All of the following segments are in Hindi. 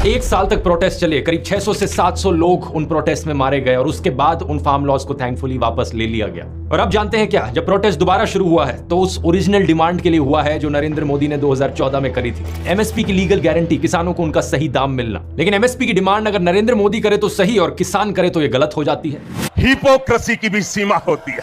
एक साल तक प्रोटेस्ट चले, करीब 600 से 700 लोग उन प्रोटेस्ट में मारे गए और उसके बाद उन फार्म लॉज को थैंकफुली वापस ले लिया गया। और अब जानते हैं क्या, जब प्रोटेस्ट दोबारा शुरू हुआ है तो उस ओरिजिनल डिमांड के लिए हुआ है जो नरेंद्र मोदी ने 2014 में करी थी, एमएसपी की लीगल गारंटी, किसानों को उनका सही दाम मिलना। लेकिन एमएसपी की डिमांड अगर नरेंद्र मोदी करे तो सही और किसान करे तो यह गलत हो जाती है। हिपोक्रेसी की भी सीमा होती है।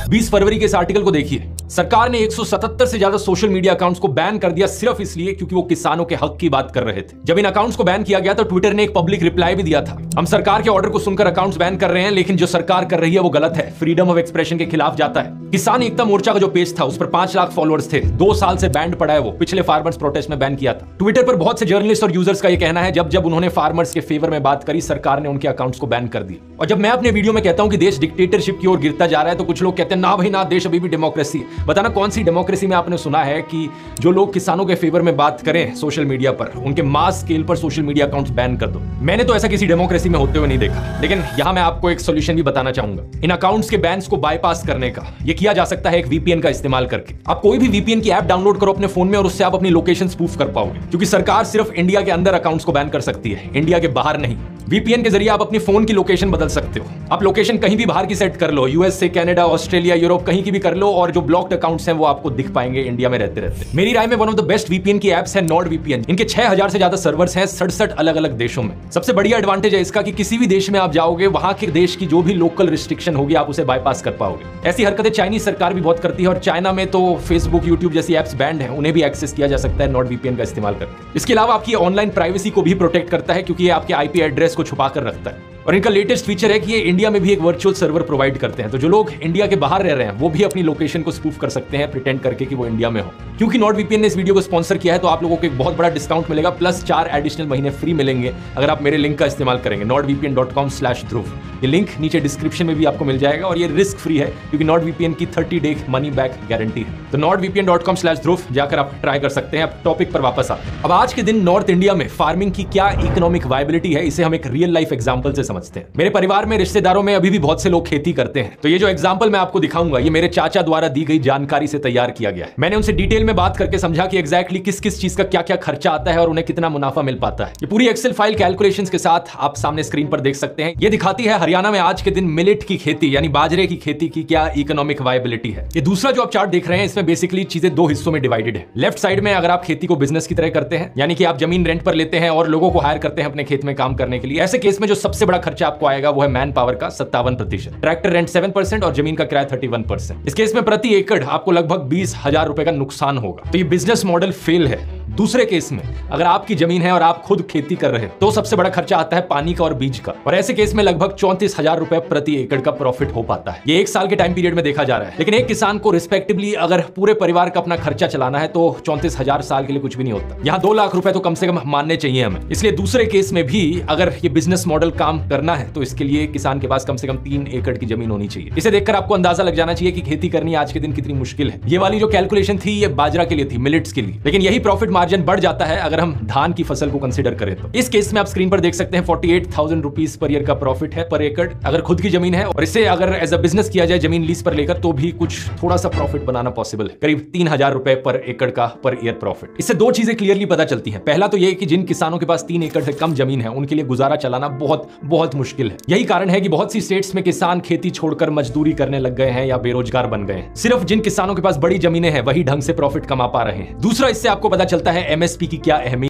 20 फरवरी के इस आर्टिकल को देखिए, सरकार ने 177 से ज्यादा सोशल मीडिया अकाउंट्स को बैन कर दिया सिर्फ इसलिए क्योंकि वो किसानों के हक की बात कर रहे थे। जब इन अकाउंट्स को बैन किया गया तो ट्विटर ने एक पब्लिक रिप्लाई भी दिया था, हम सरकार के ऑर्डर को सुनकर अकाउंट्स बैन कर रहे हैं, लेकिन जो सरकार कर रही है वो गलत है, फ्रीडम ऑफ एक्सप्रेशन के खिलाफ जाता है। किसान एकता मोर्चा का जो पेज था उस पर 5 लाख फॉलोअर्स थे, 2 साल से बैंड पड़ा है, वो पिछले फार्मर्स प्रोटेस्ट में बैन किया था। ट्विटर पर बहुत से जर्नलिस्ट और यूजर्स का यह कहना है जब जब उन्होंने फार्मर्स के फेवर में बात करी, सरकार ने उनके अकाउंट्स को बैन कर दिया। और जब मैं अपने वीडियो में कहता हूं कि देश डिक्टेटरशिप की ओर गिरता जा रहा है तो कुछ लोग कहते हैं ना भाई ना, देश अभी भी डेमोक्रेसी है। बताना कौन सी डेमोक्रेसी में आपने सुना है कि जो लोग किसानों के फेवर में बात करें सोशल मीडिया पर, उनके मास स्केल पर सोशल मीडिया अकाउंट्स बैन कर दो। मैंने तो ऐसा किसी डेमोक्रेसी में होते हुए नहीं देखा। लेकिन यहां मैं आपको एक सॉल्यूशन भी बताना चाहूंगा। इन अकाउंट्स के बैन्स को बाईपास करने का ये किया जा सकता है एक वीपीएन का इस्तेमाल करके। आप कोई भी वीपीएन की ऐप डाउनलोड करो अपने फोन में और उससे आप अपनी लोकेशन स्पूफ कर पाओगे, क्योंकि सरकार सिर्फ इंडिया के अंदर अकाउंट्स को बैन कर सकती है, इंडिया के बाहर नहीं। वीपीएन के जरिए आप अपनी फोन की लोकेशन बदल सकते हो। आप लोकेशन कहीं भी बाहर की सेट कर लो, यूएस से कनाडा, ऑस्ट्रेलिया, यूरोप, कहीं की भी कर लो, और जो ब्लॉक्ड अकाउंट्स हैं वो आपको दिख पाएंगे इंडिया में रहते रहते। मेरी राय में one of the best VPN की एप्स है नॉर्डवीपीएन। इनके 6000 से ज्यादा सर्वर्स हैं 67 अलग अलग देशों में। सबसे बढ़िया एडवांटेज है इसका कि किसी भी देश में आप जाओगे, वहां के देश की जो भी लोकल रिस्ट्रिक्शन होगी आप उसे बाईपास कर पाओगे। ऐसी हरकतें चाइनीज सरकार भी बहुत करती है और चाइना में तो फेसबुक, यूट्यूब जैसी एप्स बैंड है, उन्हें भी एक्सेस किया जा सकता है नॉर्डवीपीएन का इस्तेमाल करके। इसके अलावा आपकी ऑनलाइन प्राइवेसी को भी प्रोटेक्ट करता है क्योंकि ये आपके आईपी एड्रेस को छुपा कर रखता है। और इनका लेटेस्ट फीचर है कि ये इंडिया में भी एक वर्चुअल सर्वर प्रोवाइड करते हैं, तो जो लोग इंडिया के बाहर रह रहे हैं वो भी अपनी लोकेशन को स्पूफ कर सकते हैं प्रिटेंड करके कि वो इंडिया में हो। क्योंकि नॉर्डवीपीएन ने इस वीडियो को स्पॉन्सर किया है तो आप लोगों को एक बहुत बड़ा डिस्काउंट मिलेगा, प्लस 4 एडिशनल महीने फ्री मिलेंगे अगर आप मेरे लिंक का इस्तेमाल करेंगे, nordvpn.com/dhruv। ये लिंक नीचे डिस्क्रिप्शन में भी आपको मिल जाएगा और ये रिस्क फ्री है क्योंकि नॉर्डवीपीएन की 30 डे मनी बैक गारंटी है। तो nordvpn.com/dhruv जाकर आप ट्राई कर सकते हैं। अब टॉपिक पर वापस आ, अब आज के दिन नॉर्थ इंडिया में फार्मिंग की क्या इकोनॉमिक वायबिलिटी है, इसे हम एक रियल लाइफ एग्जांपल से समझते हैं। मेरे परिवार में, रिश्तेदारों में अभी भी बहुत से लोग खेती करते हैं, तो ये जो एग्जांपल मैं आपको दिखाऊंगा ये मेरे चाचा द्वारा दी गई जानकारी से तैयार किया गया है। मैंने उनसे डिटेल में बात करके समझा कि एग्जैक्टली किस किस चीज का क्या क्या खर्चा आता है और उन्हें कितना मुनाफा मिल पाता है। ये पूरी एक्सेल फाइल कैलकुलेशंस के साथ आप सामने स्क्रीन पर देख सकते हैं। ये दिखाती है हरियाणा में आज के दिन मिलेट की खेती यानी बाजरे की खेती की क्या इकोनॉमिक वायबिलिटी है। ये दूसरा जो आप चार्ट देख रहे हैं इसमें बेसिकली चीजें 2 हिस्सों में डिवाइडेड है। लेफ्ट साइड में अगर आप खेती को बिजनेस की तरह करते हैं, यानी कि आप जमीन रेंट पर लेते हैं और लोगों को हायर करते हैं अपने खेत में काम करने के लिए, ऐसे केस में जो सबसे बड़ा खर्चा आपको आएगा वो है मैन पावर का 57%, ट्रैक्टर रेंट 7% और जमीन का किराया 31%। इस केस में प्रति एकड़ आपको लगभग 20,000 रुपए का नुकसान होगा, तो ये बिजनेस मॉडल फेल है। दूसरे केस में अगर आपकी जमीन है और आप खुद खेती कर रहे हैं तो सबसे बड़ा खर्चा आता है पानी का और बीज का, और ऐसे केस में लगभग 34,000 रुपए प्रति एकड़ का प्रॉफिट हो पाता है। ये 1 साल के टाइम पीरियड में देखा जा रहा है। लेकिन एक किसान को रिस्पेक्टिवली अगर पूरे परिवार का अपना खर्चा चलाना है तो 34,000 साल के लिए कुछ भी नहीं होता। यहाँ 2 लाख रुपए तो कम से कम मानने चाहिए हमें। इसलिए दूसरे केस में भी अगर ये बिजनेस मॉडल काम करना है तो इसके लिए किसान के पास कम से कम 3 एकड़ की जमीन होनी चाहिए। इसे देखकर आपको अंदाजा लग जाना चाहिए कि खेती करनी आज के दिन कितनी मुश्किल है। ये वाली जो कैलकुलेशन थी ये बाजरा के लिए थी, मिलेट्स के लिए, लेकिन यही प्रॉफिट मार्जिन बढ़ जाता है अगर हम धान की फसल को कंसीडर करें तो। इस केस में आप स्क्रीन पर देख सकते हैं 48,000 रुपीज पर ईयर का प्रॉफिट है पर एकड़ अगर खुद की जमीन है, और इसे अगर एज अ बिजनेस किया जाए जमीन लीज पर लेकर तो भी कुछ थोड़ा सा प्रॉफिट बनाना पॉसिबल है, करीब 3,000 रुपए पर एकड़ का पर ईयर प्रॉफिट। इससे 2 चीजें क्लियरली पता चलती हैं। पहला तो ये कि जिन किसानों के पास 3 एकड़ से कम जमीन है उनके लिए गुजारा चलाना बहुत बहुत मुश्किल है। यही कारण है कि बहुत सी स्टेट्स में किसान खेती छोड़कर मजदूरी करने लग गए हैं या बेरोजगार बन गए हैं। सिर्फ जिन किसानों के पास बड़ी जमीनें हैं वही ढंग से प्रॉफिट कमा पा रहे हैं। दूसरा, इससे आपको पता चलता है एमएसपी की क्या अहमियत